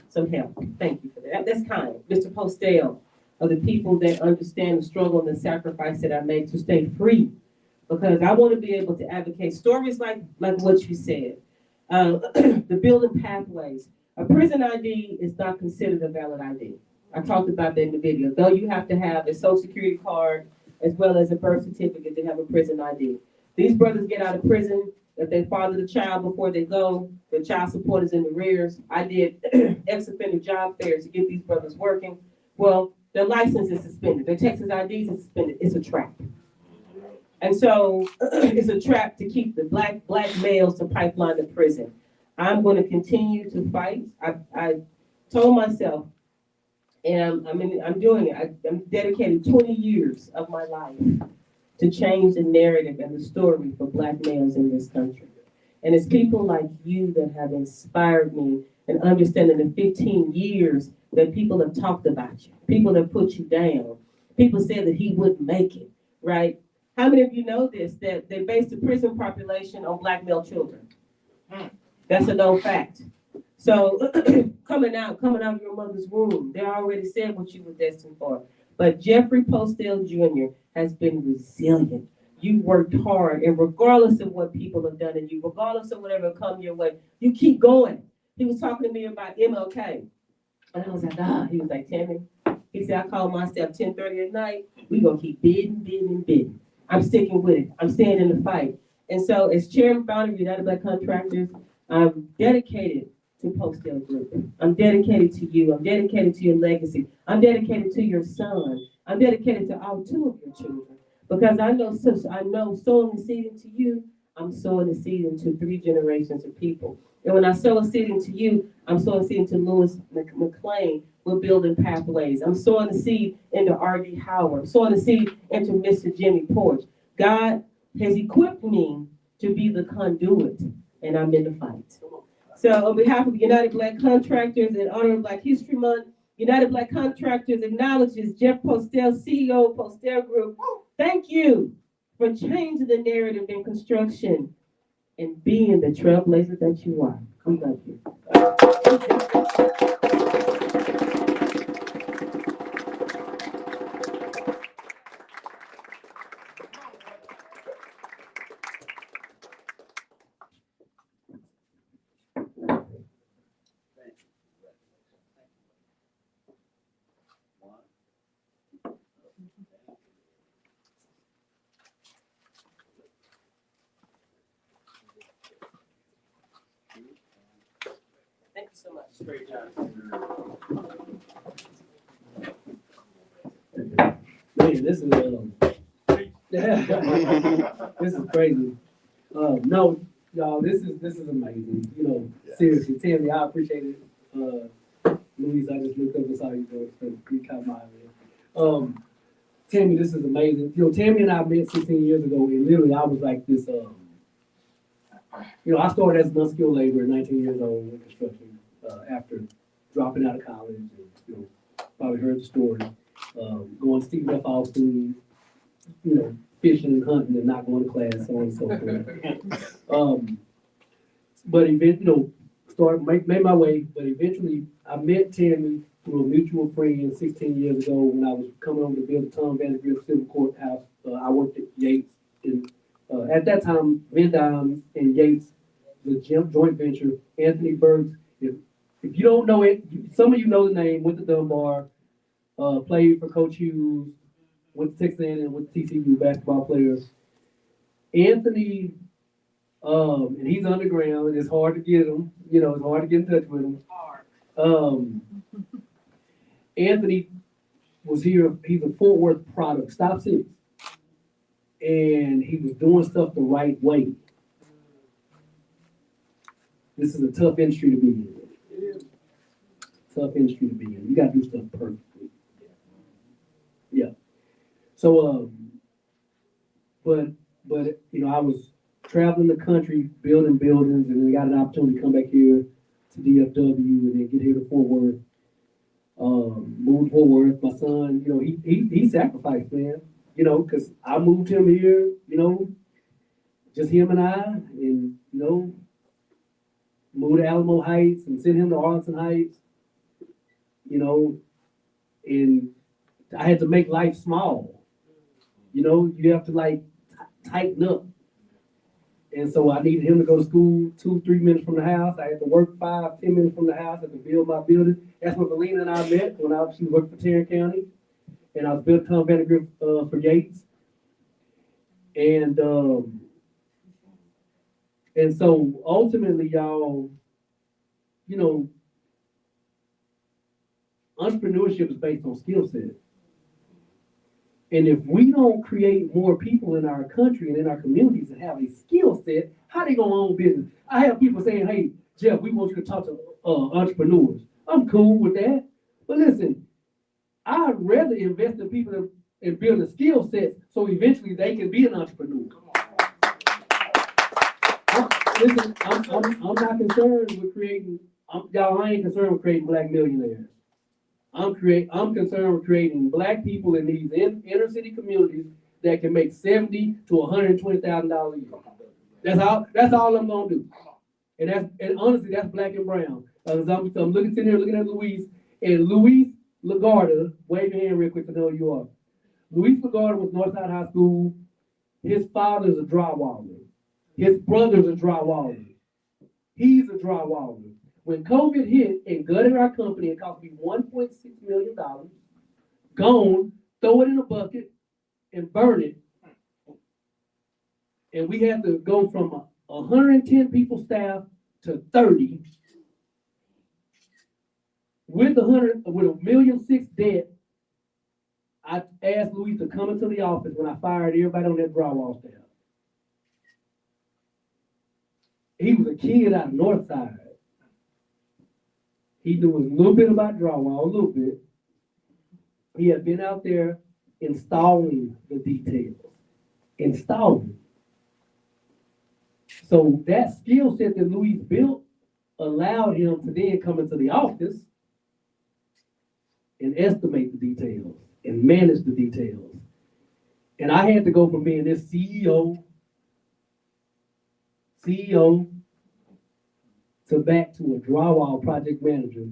some help. Thank you for that. That's kind. Mr. Postel, are the people that understand the struggle and the sacrifice that I made to stay free, because I want to be able to advocate stories like what you said. The building pathways. A prison ID is not considered a valid ID. I talked about that in the video. Though you have to have a social security card as well as a birth certificate to have a prison ID. These brothers get out of prison, if they father the child before they go, the child support is in the rears. I did ex-offender job fairs to get these brothers working. Well, their license is suspended. Their Texas IDs is suspended. It's a trap. And so it's a trap to keep the black males to pipeline to prison. I'm going to continue to fight. I told myself, and I'm doing it. I'm dedicating 20 years of my life to change the narrative and the story for Black males in this country. And it's people like you that have inspired me and understanding the 15 years that people have talked about you. People have put you down. People said that he wouldn't make it, right? How many of you know this, that they base the prison population on Black male children? That's a known fact. So coming out of your mother's womb, they already said what you were destined for. But Jeffrey Postel Jr. has been resilient. You worked hard, and regardless of what people have done to you, regardless of whatever come your way, you keep going. He was talking to me about MLK. And I was like, he was like, Tammy, he said, I call myself 10:30 at night. We gonna keep bidding. I'm sticking with it. I'm staying in the fight. And so as chairman founder of United Black Contractors, I'm dedicated to Postdale Group. I'm dedicated to you. I'm dedicated to your legacy. I'm dedicated to your son. I'm dedicated to all two of your children. Because I know sowing the seed into you, I'm sowing the seed into 3 generations of people. And when I sow a seed into you, I'm sowing a seed into Lewis McLean. We're building pathways. I'm sowing the seed into R.D. Howard. I'm sowing the seed into Mr. Jimmy Porch. God has equipped me to be the conduit, and I'm in the fight. So on behalf of United Black Contractors, in honor of Black History Month, United Black Contractors acknowledges Jeff Postell, CEO of Postell Group. Thank you for changing the narrative in construction and being the trailblazer that you are. I'm glad you. Thank you so much. Great job. Man, this is this is crazy. No, y'all, this is amazing. You know, seriously, Tammy, I appreciate it. Louise, I just looked up and saw you go, so you caught my eye. Tammy, this is amazing. You know, Tammy and I met 16 years ago, and literally I was like this. You know, I started as an unskilled laborer at 19 years old in construction after dropping out of college. And, you know, probably heard the story. Going to Stephen F. Austin, you know, fishing and hunting and not going to class, so on and so forth. But eventually, you know, made my way, but eventually I met Tammy through a mutual friend 16 years ago when I was coming over to build the Tom Vandergrift Civil Courthouse. I worked at Yates, and at that time, Van Dyne and Yates, the joint venture, Anthony Burks. If you don't know it, some of you know the name, went to Dunbar, played for Coach Hughes, went to Texas A&M, went to TCU, basketball players. Anthony, and he's underground, and it's hard to get him, you know, it's hard to get in touch with him. Anthony was here, he's a Fort Worth product, Stop 6. And he was doing stuff the right way. This is a tough industry to be in. Tough industry to be in. You gotta do stuff perfectly. Yeah. So, but you know, I was traveling the country, building buildings, and we got an opportunity to come back here to DFW and then get here to Fort Worth. Moved to Fort Worth. My son, you know, he sacrificed, man. You know, because I moved him here, you know, just him and I, and, you know, moved to Alamo Heights and sent him to Arlington Heights, you know, and I had to make life small. You know, you have to like tighten up. And so I needed him to go to school 2-3 minutes from the house. I had to work 5-10 minutes from the house. I had to build my building. That's when Valina and I met when she worked for Tarrant County. And I was built Tom Vandergrift for Yates. And so ultimately, y'all, you know, entrepreneurship is based on skill set. And if we don't create more people in our country and in our communities that have a skill set, how they gonna own business? I have people saying, hey, Jeff, we want you to talk to entrepreneurs. I'm cool with that. But listen, I'd rather invest in people and build a skill set so eventually they can be an entrepreneur. Listen, I'm not concerned with creating, y'all, I ain't concerned with creating black millionaires. I'm concerned with creating black people in these inner city communities that can make $70,000 to $120,000 a year. That's all I'm gonna do. And honestly, that's black and brown. I'm sitting here looking at Luis, and Luis Lagarda, wave your hand real quick to know who you are. Luis Lagarda was Northside High School. His father's a drywaller. His brother's a drywaller. He's a drywaller. When COVID hit and gutted our company, it cost me $1.6 million. Gone, throw it in a bucket and burn it. And we had to go from 110 people staff to 30 with $1.6 million debt. I asked Luis to come into the office when I fired everybody on that drywall staff. He was a kid out of Northside. He knew a little bit about drywall, a little bit. He had been out there installing the details. Installing. So that skill set that Luis built allowed him to then come into the office and estimate the details and manage the details. And I had to go from being this CEO to back to a drywall project manager.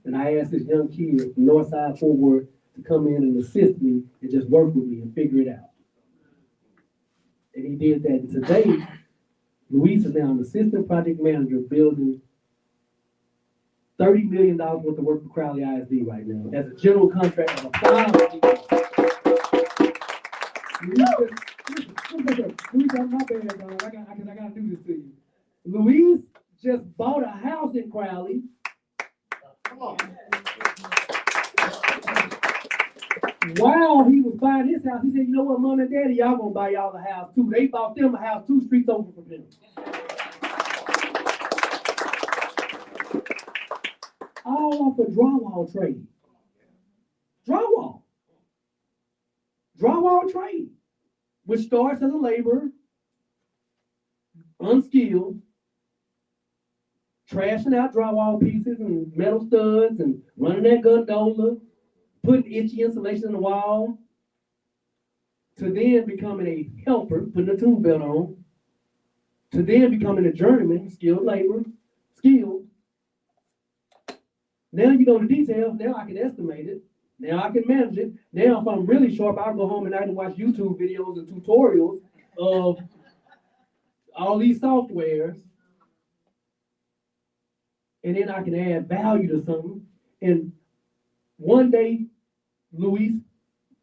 And I asked this young kid from Northside Fort Worth to come in and assist me and just work with me and figure it out. And he did that. And today, Luis is now an assistant project manager building $30 million worth of work for Crowley ISD right now as a general contractor of 5 people. Luis, that's my bad, dog. I gotta do this to you. Luis just bought a house in Crowley. Come on. While he was buying his house, he said, you know what, Mom and Daddy, y'all gonna buy y'all a house too. They bought them a house 2 streets over from them. All off a drywall trade. Drywall trade, which starts as a laborer, unskilled, trashing out drywall pieces and metal studs and running that gondola, putting itchy insulation in the wall, to then becoming a helper, putting a tool belt on, to then becoming a journeyman, skilled labor, skilled. Now you know the details, now I can estimate it, now I can manage it. Now if I'm really sharp, I'll go home at night and watch YouTube videos and tutorials of all these softwares, and then I can add value to something. And one day, Luis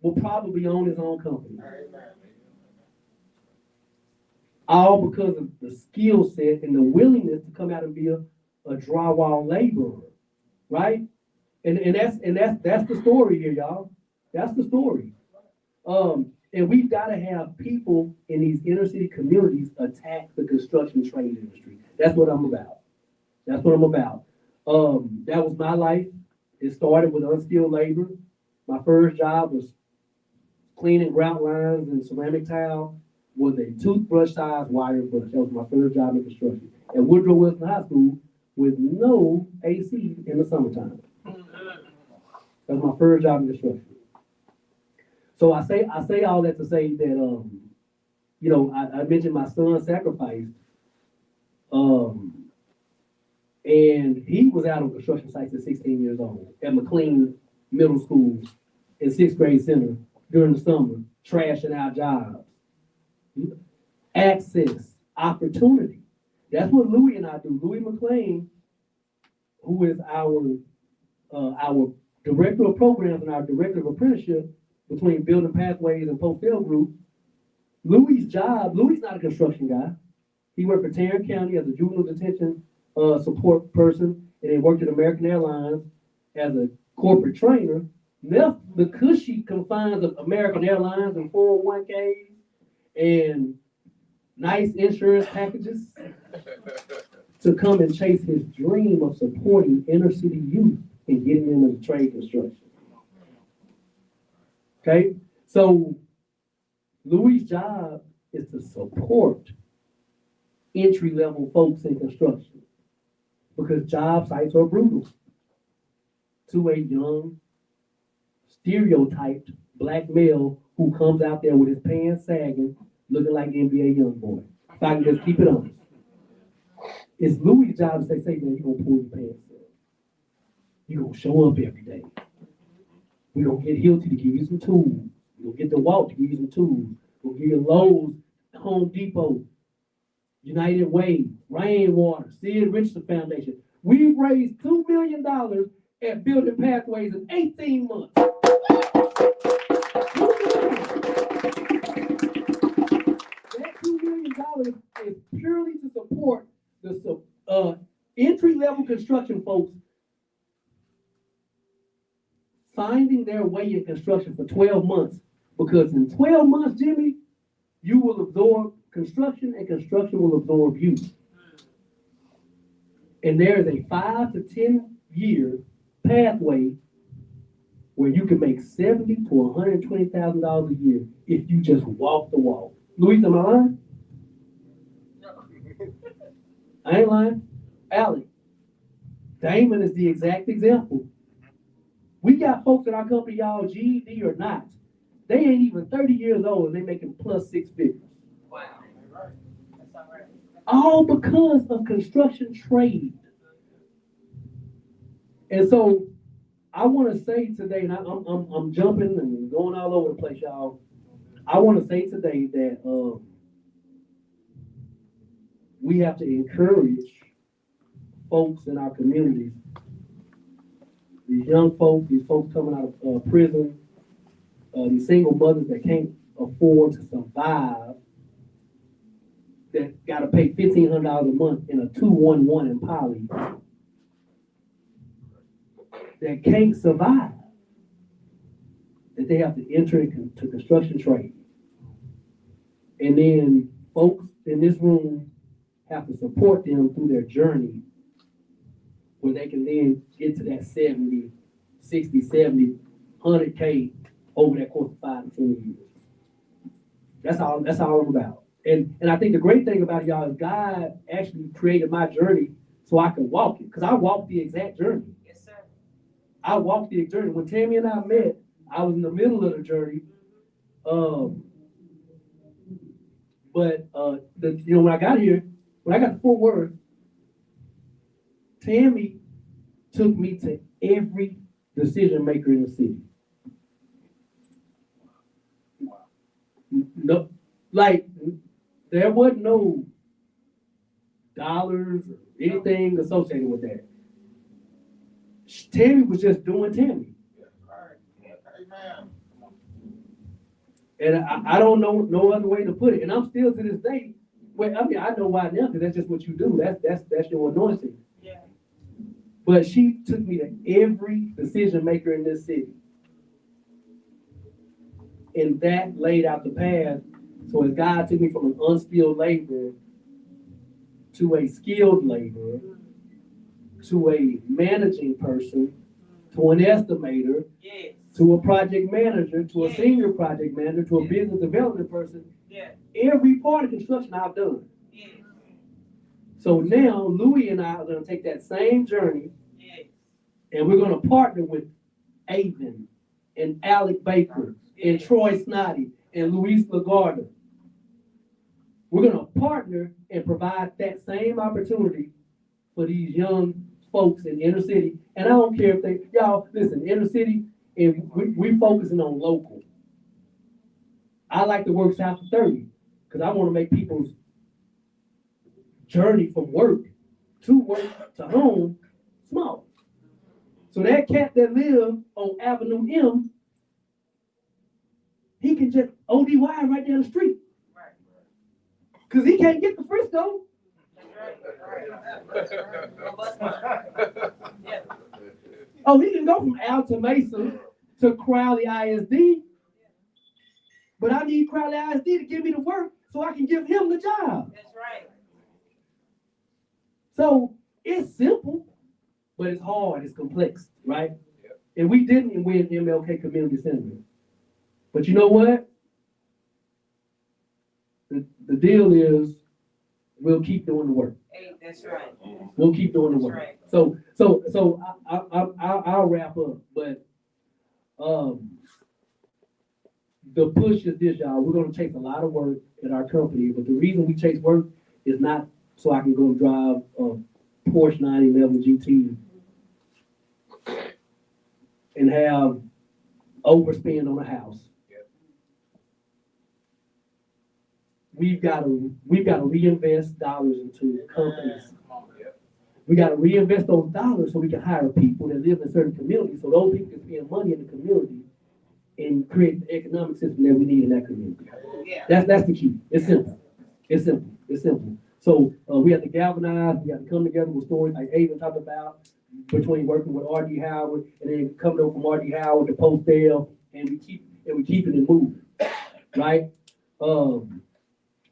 will probably own his own company. All because of the skill set and the willingness to come out and be a drywall laborer, right? And that's the story here, y'all. That's the story. And we've got to have people in these inner city communities attack the construction trade industry. That's what I'm about. That's what I'm about. That was my life. It started with unskilled labor. My first job was cleaning grout lines and ceramic tile with a toothbrush-sized wire brush. That was my first job in construction at Woodrow Wilson High School with no AC in the summertime. That was my first job in construction. So I say all that to say that I mentioned my son sacrificed, and he was out on construction sites at 16 years old at McLean Middle School in 6th grade center during the summer, trashing out jobs. Access, opportunity. That's what Louis and I do. Louis McLean, who is our director of programs and our director of apprenticeship between Building Pathways and Post-Sale Group. Louis' job, Louis' not a construction guy. He worked for Tarrant County as a juvenile detention support person, and he worked at American Airlines as a corporate trainer. Left the cushy confines of American Airlines and 401ks and nice insurance packages to come and chase his dream of supporting inner city youth and getting them into trade construction. Okay, so Louis' job is to support entry-level folks in construction because job sites are brutal to a young, stereotyped black male who comes out there with his pants sagging, looking like NBA young boy. If I can just keep it honest. It's Louis' job to say, man, you're going to pull your pants up. You're going to show up every day. We're going to get Hilty to give you some tools. We're going to get the Walt to give you some tools. We'll give you Lowe's, Home Depot, United Way, Rainwater, Sid Richardson Foundation. We've raised $2 million at building pathways in 18 months. That $2 million is purely to support the entry-level construction folks finding their way in construction for 12 months. Because in 12 months, Jimmy, you will absorb construction and construction will absorb you. And there is a 5 to 10 year pathway where you can make $70,000 to $120,000 a year if you just walk the walk. Luis, am I lying? I ain't lying. Alec, Damon is the exact example. We got folks in our company, y'all, GED or not, they ain't even 30 years old and they making plus 6 figures. Wow. That's all right. All because of construction trade. And so I want to say today, and I'm jumping and going all over the place, y'all. I want to say today that we have to encourage folks in our communities, these young folks, these folks coming out of prison, these single mothers that can't afford to survive, that got to pay $1,500 a month in a 211 in Poly, that can't survive, that they have to enter into construction trade. And then folks in this room have to support them through their journey where they can then get to that 70, 60, 70, 100K over that course of 5 to 10 years. That's all I'm about. And I think the great thing about it, y'all, is God actually created my journey so I can walk it. Because I walked the exact journey. Yes, sir. I walked the journey. When Tammy and I met, I was in the middle of the journey. But when I got here, when I got to Fort Worth, Tammy took me to every decision maker in the city. No, like there wasn't no dollars or anything associated with that. Tammy was just doing Tammy. And I don't know no other way to put it. And I'm still to this day. Well, I mean, I know why now because that's just what you do. That's your anointing. Yeah. But she took me to every decision maker in this city. And that laid out the path. So as God took me from an unskilled laborer to a skilled laborer, to a managing person, to an estimator, Yes. to a project manager, to a Yes. senior project manager, to a Yes. business development person, Yeah. every part of construction I've done. Yes. So now Louis and I are going to take that same journey Yes. and we're going to partner with Avon and Alec Baker and Yes. Troy Snoddy and Luis Lagarda. We're going to partner and provide that same opportunity for these young folks in inner city. And I don't care if y'all, listen, inner city, and we focusing on local. I like to work south of 30 because I want to make people's journey from work to home small. So that cat that lives on Avenue M, he can just ODY right down the street. Right. Because he can't get to Frisco. That's right. Yeah. Oh, he can go from Alta Mesa to Crowley ISD. But I need Crowley ISD to give me the work so I can give him the job. That's right. So it's simple, but it's hard, it's complex, right? Yep. And we didn't win MLK Community Center. But you know what? The deal is we'll keep doing the work. Hey, that's right. We'll keep doing the work. Right. So I'll wrap up, but the push is this, y'all. We're gonna chase a lot of work at our company, but the reason we chase work is not so I can go drive a Porsche 911 GT and have overspend on a house. Yep. We've got to reinvest dollars into companies We gotta reinvest those dollars so we can hire people that live in certain communities, so those people can spend money in the community and create the economic system that we need in that community. That's the key. It's simple. It's simple. It's simple. So, we have to galvanize, we have to come together with stories like Aiden talked about, between working with R.D. Howard and then coming over from R.D. Howard to Postdale, and we keep it moving, right?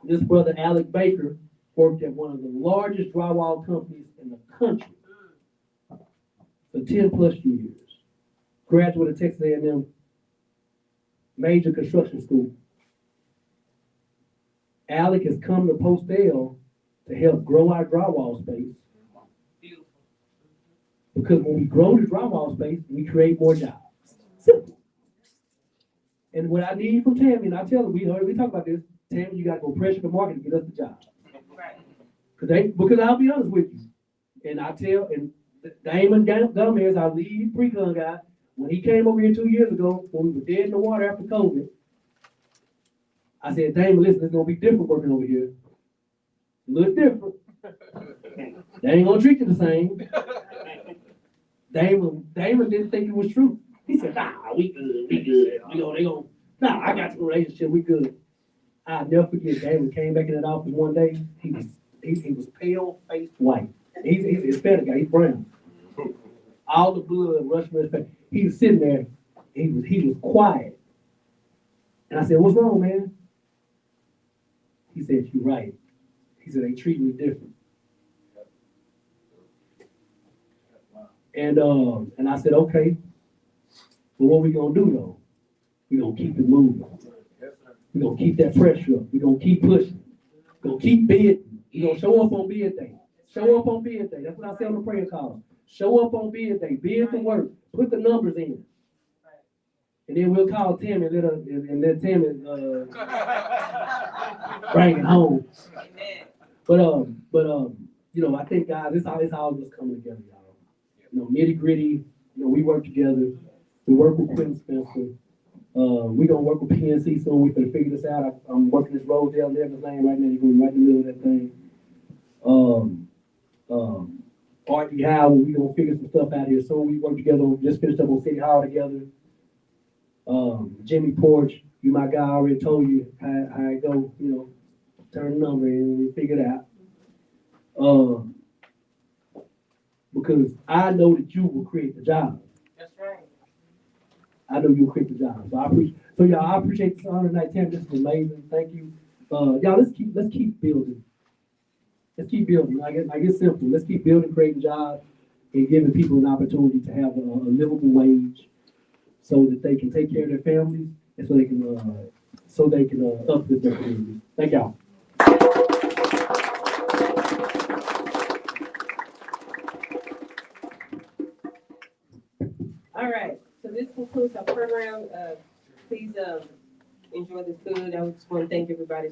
This brother Alec Baker worked at one of the largest drywall companies in the country for 10 plus years. Graduate of Texas A&M major construction school. Alec has come to Postdale to help grow our drywall space. Because when we grow the drywall space, we create more jobs. Simple. And what I need from Tammy, and I tell her, we talk about this, Tammy, you gotta go pressure the market to get us the job. Because I'll be honest with you, and I tell, and Damon Gomez, our lead pre-con guy, when he came over here 2 years ago, when we were dead in the water after COVID, I said, Damon, listen, it's gonna be different working over here. A little different. They ain't gonna treat you the same. Damon didn't think it was true. He said, nah, we good. Nah, I got the relationship, we good. I'll never forget, Damon came back in that office one day, he was pale-faced white. He's a Hispanic guy, he's brown. All the blood rushed from his face. He was sitting there, he was quiet. And I said, what's wrong, man? He said, you're right. He said, they treat me different. And I said, okay, but what we gonna do though? We gonna keep it moving. We gonna keep that pressure up. We gonna keep pushing. We gonna keep bidding. We gonna show up on bid day. Show up on bid day. That's what I say on the prayer call. Show up on bid day. Bid the work. Put the numbers in. And then we'll call Tammy and let Tammy bring it home. But you know, I think guys, it's all just coming together, y'all. You know, nitty gritty. You know, we work together. We work with Quentin Spencer. We gonna work with PNC soon. We finna figure this out. I'm working this Rosedale Nevis Lane right now. You're going right in the middle of that thing. R.D. Howard, we gonna figure some stuff out here. So we work together. Just finished up on City Hall together. Jimmy Porch, you my guy. I already told you how it go. You know, turn the number and we figure it out. Because I know that you will create the job. That's right. I know you'll create the job. So y'all, I appreciate this honor tonight, Tim. This is amazing. Thank you. Y'all, let's keep building. Let's keep building. Like it's simple. Let's keep building, creating jobs, and giving people an opportunity to have a livable wage, so that they can take care of their families, and so they can uplift their community. Thank y'all. All right, so this concludes our program. Please enjoy the food. I just want to thank everybody.